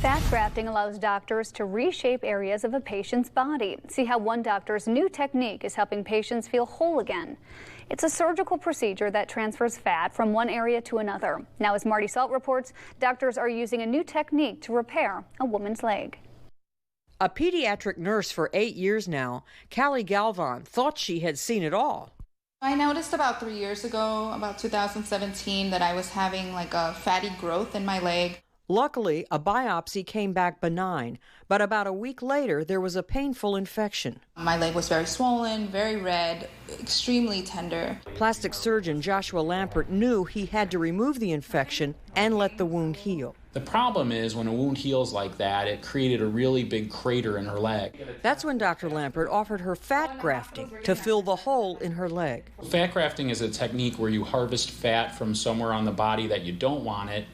Fat grafting allows doctors to reshape areas of a patient's body. See how one doctor's new technique is helping patients feel whole again. It's a surgical procedure that transfers fat from one area to another. Now, as Marty Salt reports, doctors are using a new technique to repair a woman's leg. A pediatric nurse for 8 years now, Callie Galvan thought she had seen it all. I noticed about 3 years ago, about 2017, that I was having like a fatty growth in my leg. Luckily, a biopsy came back benign, but about a week later, there was a painful infection. My leg was very swollen, very red, extremely tender. Plastic surgeon Joshua Lampert knew he had to remove the infection and let the wound heal. The problem is when a wound heals like that, it created a really big crater in her leg. That's when Dr. Lampert offered her fat grafting to fill the hole in her leg. Fat grafting is a technique where you harvest fat from somewhere on the body that you don't want it,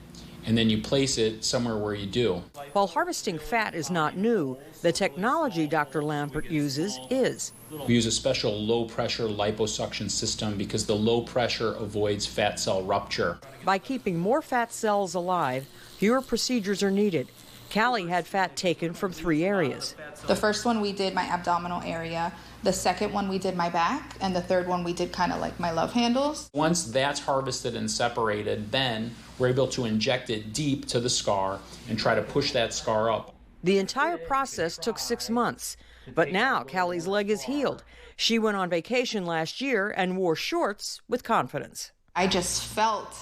and then you place it somewhere where you do. While harvesting fat is not new, the technology Dr. Lampert uses is. We use a special low-pressure liposuction system because the low pressure avoids fat cell rupture. By keeping more fat cells alive, fewer procedures are needed. Callie had fat taken from 3 areas. The first one we did my abdominal area, the second one we did my back, and the third one we did kind of like my love handles. Once that's harvested and separated, then we're able to inject it deep to the scar and try to push that scar up. The entire process took 6 months, but now Callie's leg is healed. She went on vacation last year and wore shorts with confidence. I just felt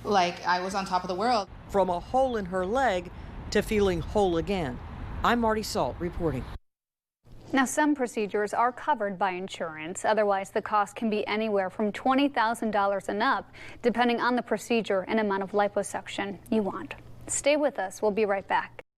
like I was on top of the world. From a hole in her leg to feeling whole again. I'm Marty Salt reporting. Now, some procedures are covered by insurance. Otherwise, the cost can be anywhere from $20,000 and up, depending on the procedure and amount of liposuction you want. Stay with us. We'll be right back.